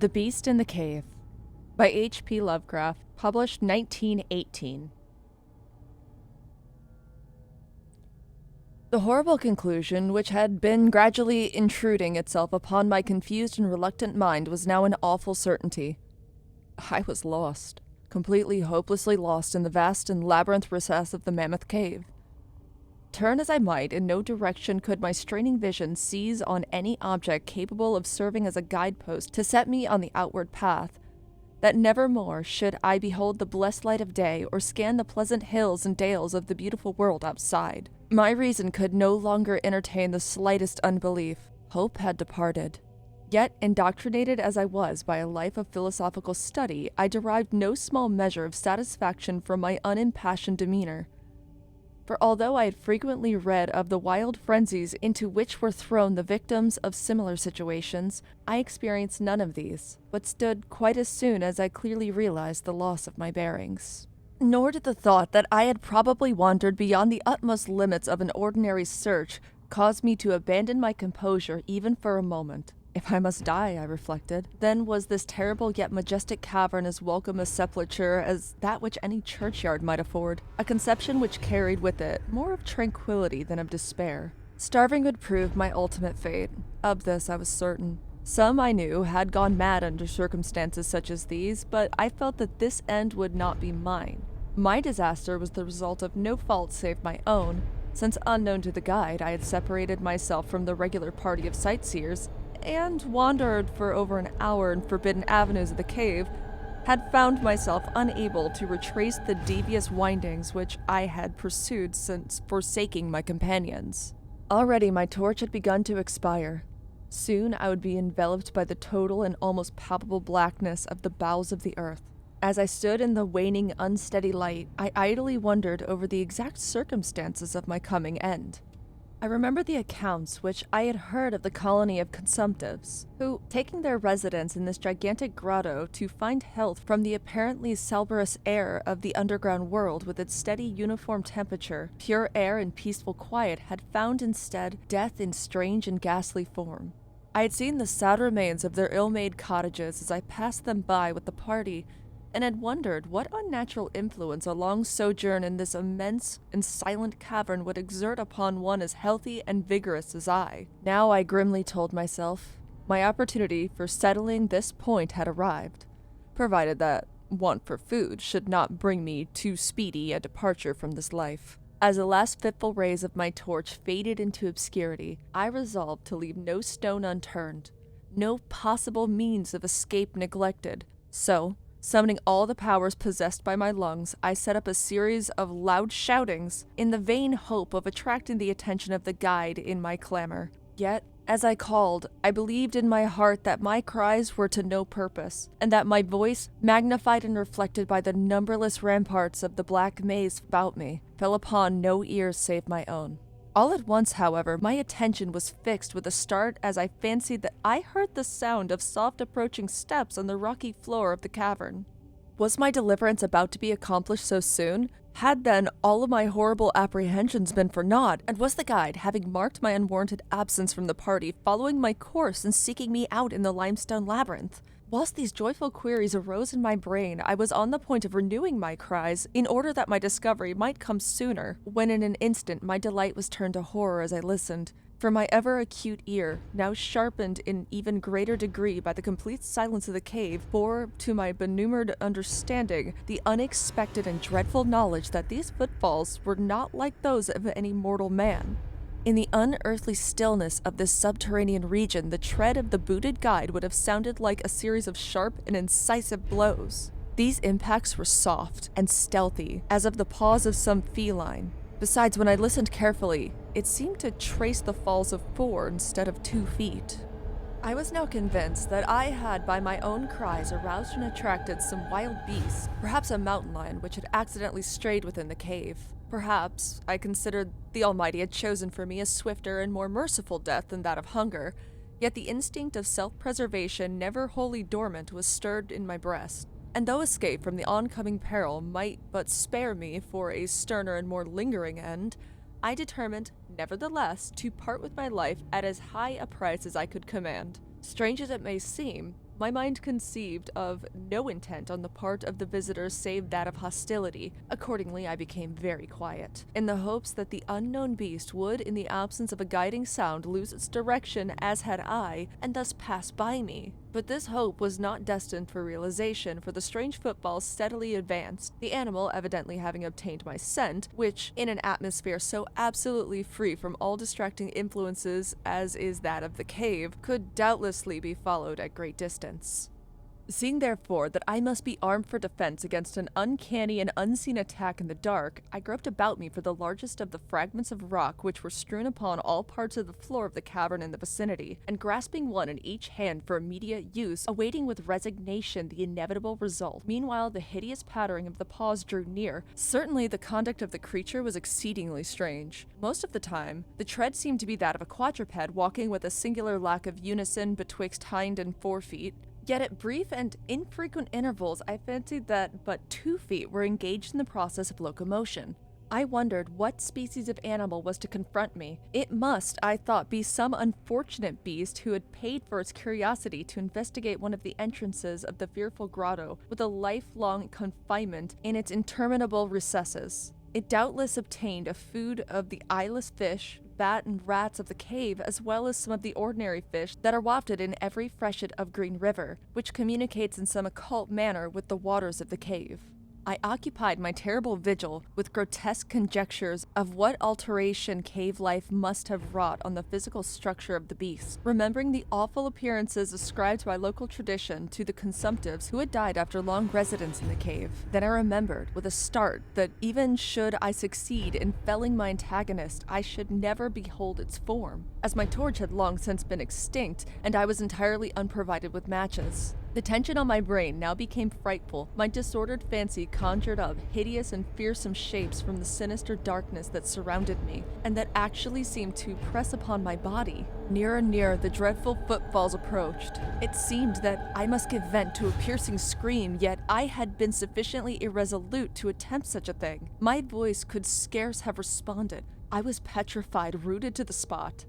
The Beast in the Cave by H.P. Lovecraft, published 1918. The horrible conclusion, which had been gradually intruding itself upon my confused and reluctant mind, was now an awful certainty. I was lost, completely hopelessly lost in the vast and labyrinth recess of the Mammoth Cave. Turn as I might, in no direction could my straining vision seize on any object capable of serving as a guidepost to set me on the outward path, that never more should I behold the blessed light of day or scan the pleasant hills and dales of the beautiful world outside. My reason could no longer entertain the slightest unbelief. Hope had departed. Yet, indoctrinated as I was by a life of philosophical study, I derived no small measure of satisfaction from my unimpassioned demeanor. For although I had frequently read of the wild frenzies into which were thrown the victims of similar situations, I experienced none of these, but stood quite as soon as I clearly realized the loss of my bearings. Nor did the thought that I had probably wandered beyond the utmost limits of an ordinary search cause me to abandon my composure even for a moment. If I must die, I reflected, then was this terrible yet majestic cavern as welcome a sepulture as that which any churchyard might afford, a conception which carried with it more of tranquility than of despair. Starving would prove my ultimate fate. Of this I was certain. Some, I knew, had gone mad under circumstances such as these, but I felt that this end would not be mine. My disaster was the result of no fault save my own, since unknown to the guide I had separated myself from the regular party of sightseers, and wandered for over an hour in forbidden avenues of the cave, had found myself unable to retrace the devious windings which I had pursued since forsaking my companions. Already my torch had begun to expire. Soon I would be enveloped by the total and almost palpable blackness of the bowels of the earth. As I stood in the waning, unsteady light, I idly wondered over the exact circumstances of my coming end. I remember the accounts which I had heard of the colony of consumptives, who, taking their residence in this gigantic grotto to find health from the apparently salubrious air of the underground world with its steady uniform temperature, pure air and peaceful quiet, had found instead death in strange and ghastly form. I had seen the sad remains of their ill-made cottages as I passed them by with the party, and had wondered what unnatural influence a long sojourn in this immense and silent cavern would exert upon one as healthy and vigorous as I. Now, I grimly told myself, my opportunity for settling this point had arrived, provided that want for food should not bring me too speedy a departure from this life. As the last fitful rays of my torch faded into obscurity, I resolved to leave no stone unturned, no possible means of escape neglected. So, summoning all the powers possessed by my lungs, I set up a series of loud shoutings in the vain hope of attracting the attention of the guide in my clamor. Yet, as I called, I believed in my heart that my cries were to no purpose, and that my voice, magnified and reflected by the numberless ramparts of the black maze about me, fell upon no ears save my own. All at once, however, my attention was fixed with a start as I fancied that I heard the sound of soft approaching steps on the rocky floor of the cavern. Was my deliverance about to be accomplished so soon? Had then all of my horrible apprehensions been for naught, and was the guide, having marked my unwarranted absence from the party, following my course and seeking me out in the limestone labyrinth? Whilst these joyful queries arose in my brain, I was on the point of renewing my cries, in order that my discovery might come sooner, when in an instant my delight was turned to horror as I listened. For my ever-acute ear, now sharpened in even greater degree by the complete silence of the cave, bore to my benumbed understanding the unexpected and dreadful knowledge that these footfalls were not like those of any mortal man. In the unearthly stillness of this subterranean region, the tread of the booted guide would have sounded like a series of sharp and incisive blows. These impacts were soft and stealthy, as of the paws of some feline. Besides, when I listened carefully, it seemed to trace the falls of 4 instead of 2 feet. I was now convinced that I had by my own cries aroused and attracted some wild beast, perhaps a mountain lion which had accidentally strayed within the cave. Perhaps, I considered, the Almighty had chosen for me a swifter and more merciful death than that of hunger, yet the instinct of self-preservation, never wholly dormant, was stirred in my breast. And though escape from the oncoming peril might but spare me for a sterner and more lingering end, I determined, nevertheless, to part with my life at as high a price as I could command. Strange as it may seem, My mind conceived of no intent on the part of the visitors save that of hostility. Accordingly, I became very quiet, in the hopes that the unknown beast would, in the absence of a guiding sound, lose its direction as had I, and thus pass by me. But this hope was not destined for realization, for the strange footfalls steadily advanced, the animal evidently having obtained my scent, which, in an atmosphere so absolutely free from all distracting influences as is that of the cave, could doubtlessly be followed at great distance. Seeing therefore that I must be armed for defense against an uncanny and unseen attack in the dark, I groped about me for the largest of the fragments of rock which were strewn upon all parts of the floor of the cavern in the vicinity, and grasping one in each hand for immediate use, awaiting with resignation the inevitable result. Meanwhile, the hideous pattering of the paws drew near. Certainly the conduct of the creature was exceedingly strange. Most of the time, the tread seemed to be that of a quadruped walking with a singular lack of unison betwixt hind and forefeet. Yet at brief and infrequent intervals, I fancied that but 2 feet were engaged in the process of locomotion. I wondered what species of animal was to confront me. It must, I thought, be some unfortunate beast who had paid for its curiosity to investigate one of the entrances of the fearful grotto, with a lifelong confinement in its interminable recesses. It doubtless obtained a food of the eyeless fish, bat and rats of the cave, as well as some of the ordinary fish that are wafted in every freshet of Green River, which communicates in some occult manner with the waters of the cave. I occupied my terrible vigil with grotesque conjectures of what alteration cave life must have wrought on the physical structure of the beast, remembering the awful appearances ascribed by local tradition to the consumptives who had died after long residence in the cave. Then I remembered, with a start, that even should I succeed in felling my antagonist, I should never behold its form, as my torch had long since been extinct, and I was entirely unprovided with matches. The tension on my brain now became frightful. My disordered fancy conjured up hideous and fearsome shapes from the sinister darkness that surrounded me, and that actually seemed to press upon my body. Nearer and nearer the dreadful footfalls approached. It seemed that I must give vent to a piercing scream, yet I had been sufficiently irresolute to attempt such a thing. My voice could scarce have responded. I was petrified, rooted to the spot.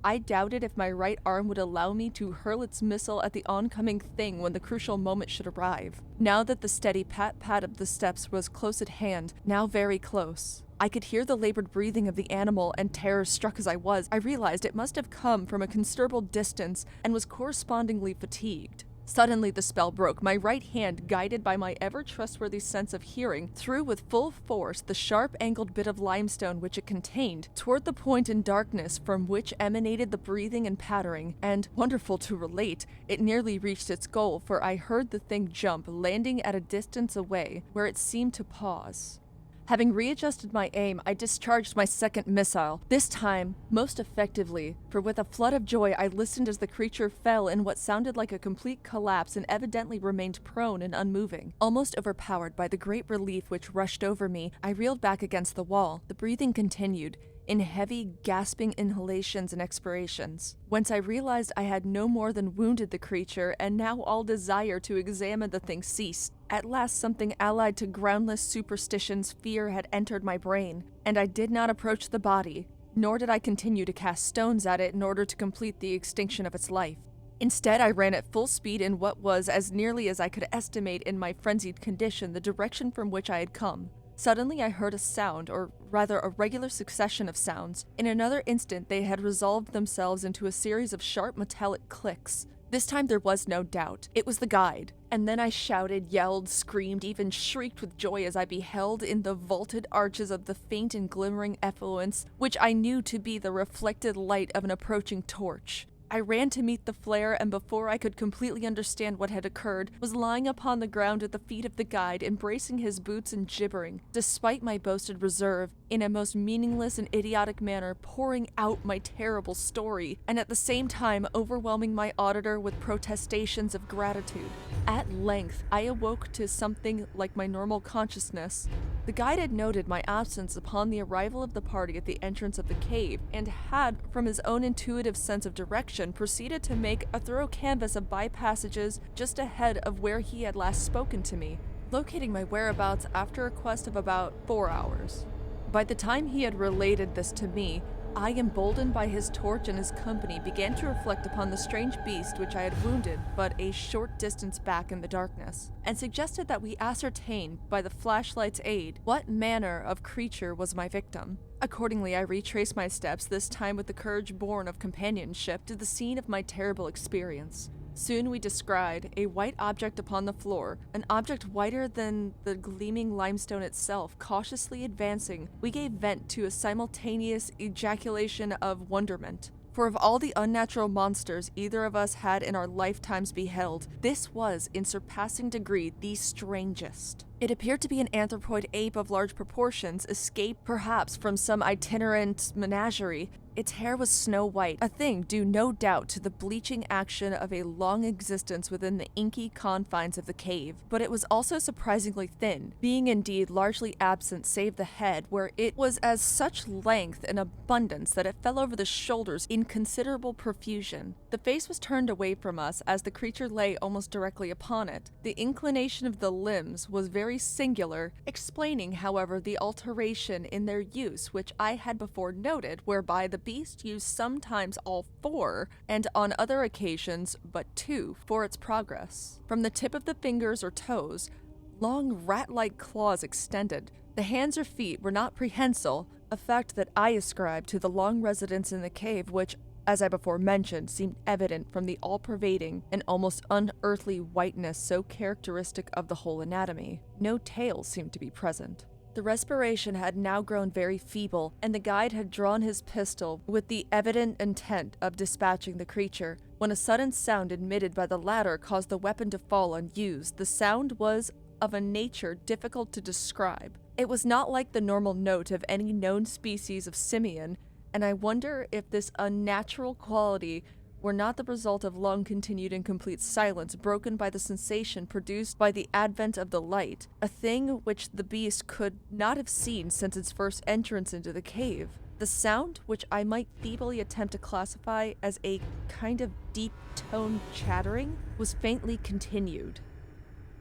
I doubted if my right arm would allow me to hurl its missile at the oncoming thing when the crucial moment should arrive. Now that the steady pat-pat of the steps was close at hand, now very close, I could hear the labored breathing of the animal, and terror-struck as I was, I realized it must have come from a considerable distance and was correspondingly fatigued. Suddenly the spell broke. My right hand, guided by my ever-trustworthy sense of hearing, threw with full force the sharp-angled bit of limestone which it contained toward the point in darkness from which emanated the breathing and pattering, and, wonderful to relate, it nearly reached its goal, for I heard the thing jump, landing at a distance away, where it seemed to pause. Having readjusted my aim, I discharged my second missile, this time most effectively, for with a flood of joy I listened as the creature fell in what sounded like a complete collapse and evidently remained prone and unmoving. Almost overpowered by the great relief which rushed over me, I reeled back against the wall. The breathing continued, in heavy, gasping inhalations and expirations, whence I realized I had no more than wounded the creature, and now all desire to examine the thing ceased. At last something allied to groundless superstition's fear had entered my brain, and I did not approach the body, nor did I continue to cast stones at it in order to complete the extinction of its life. Instead, I ran at full speed in what was, as nearly as I could estimate in my frenzied condition, the direction from which I had come. Suddenly I heard a sound, or rather a regular succession of sounds. In another instant they had resolved themselves into a series of sharp metallic clicks. This time there was no doubt. It was the guide. And then I shouted, yelled, screamed, even shrieked with joy as I beheld in the vaulted arches of the faint and glimmering effluence, which I knew to be the reflected light of an approaching torch. I ran to meet the flare, and before I could completely understand what had occurred, was lying upon the ground at the feet of the guide, embracing his boots and gibbering, despite my boasted reserve, in a most meaningless and idiotic manner, pouring out my terrible story, and at the same time overwhelming my auditor with protestations of gratitude. At length, I awoke to something like my normal consciousness. The guide had noted my absence upon the arrival of the party at the entrance of the cave, and had, from his own intuitive sense of direction, proceeded to make a thorough canvass of by-passages just ahead of where he had last spoken to me, locating my whereabouts after a quest of about 4 hours. By the time he had related this to me, I, emboldened by his torch and his company, began to reflect upon the strange beast which I had wounded but a short distance back in the darkness, and suggested that we ascertain, by the flashlight's aid, what manner of creature was my victim. Accordingly, I retraced my steps, this time with the courage born of companionship, to the scene of my terrible experience. Soon we descried a white object upon the floor, an object whiter than the gleaming limestone itself. Cautiously advancing, we gave vent to a simultaneous ejaculation of wonderment. For of all the unnatural monsters either of us had in our lifetimes beheld, this was, in surpassing degree, the strangest. It appeared to be an anthropoid ape of large proportions, escaped perhaps from some itinerant menagerie. Its hair was snow white, a thing due no doubt to the bleaching action of a long existence within the inky confines of the cave, but it was also surprisingly thin, being indeed largely absent save the head, where it was as such length and abundance that it fell over the shoulders in considerable profusion. The face was turned away from us as the creature lay almost directly upon it. The inclination of the limbs was very singular, explaining, however, the alteration in their use which I had before noted, whereby the beast used sometimes all four, and on other occasions but two, for its progress. From the tip of the fingers or toes, long rat-like claws extended. The hands or feet were not prehensile, a fact that I ascribed to the long residence in the cave which, as I before mentioned, seemed evident from the all-pervading and almost unearthly whiteness so characteristic of the whole anatomy. No tail seemed to be present. The respiration had now grown very feeble, and the guide had drawn his pistol with the evident intent of dispatching the creature, when a sudden sound emitted by the latter caused the weapon to fall unused. The sound was of a nature difficult to describe. It was not like the normal note of any known species of simian, and I wonder if this unnatural quality were not the result of long-continued and complete silence, broken by the sensation produced by the advent of the light, a thing which the beast could not have seen since its first entrance into the cave. The sound, which I might feebly attempt to classify as a kind of deep-toned chattering, was faintly continued.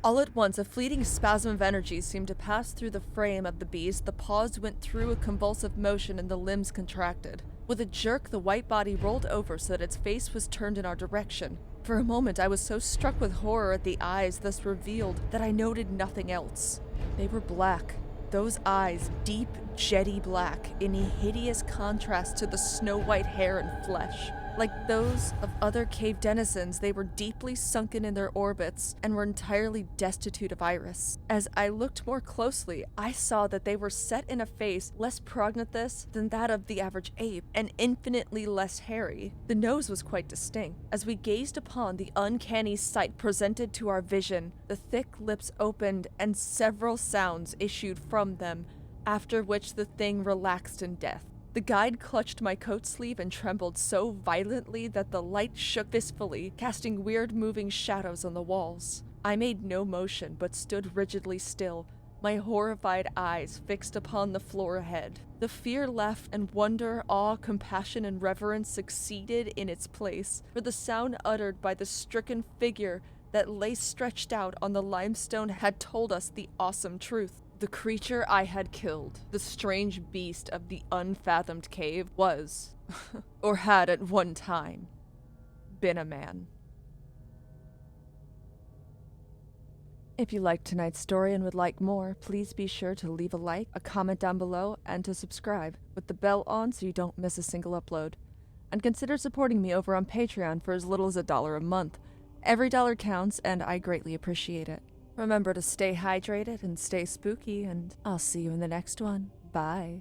All at once, a fleeting spasm of energy seemed to pass through the frame of the beast. The paws went through a convulsive motion and the limbs contracted. With a jerk, the white body rolled over so that its face was turned in our direction. For a moment, I was so struck with horror at the eyes thus revealed that I noted nothing else. They were black. Those eyes, deep, jetty black, in a hideous contrast to the snow-white hair and flesh. Like those of other cave denizens, they were deeply sunken in their orbits and were entirely destitute of iris. As I looked more closely, I saw that they were set in a face less prognathous than that of the average ape, and infinitely less hairy. The nose was quite distinct. As we gazed upon the uncanny sight presented to our vision, the thick lips opened and several sounds issued from them, after which the thing relaxed in death. The guide clutched my coat sleeve and trembled so violently that the light shook fistfully, casting weird moving shadows on the walls. I made no motion, but stood rigidly still, my horrified eyes fixed upon the floor ahead. The fear left, and wonder, awe, compassion, and reverence succeeded in its place, for the sound uttered by the stricken figure that lay stretched out on the limestone had told us the awesome truth. The creature I had killed, the strange beast of the unfathomed cave, was, or had at one time, been a man. If you liked tonight's story and would like more, please be sure to leave a like, a comment down below, and to subscribe, with the bell on so you don't miss a single upload. And consider supporting me over on Patreon for as little as $1 a month. Every dollar counts, and I greatly appreciate it. Remember to stay hydrated and stay spooky, and I'll see you in the next one. Bye.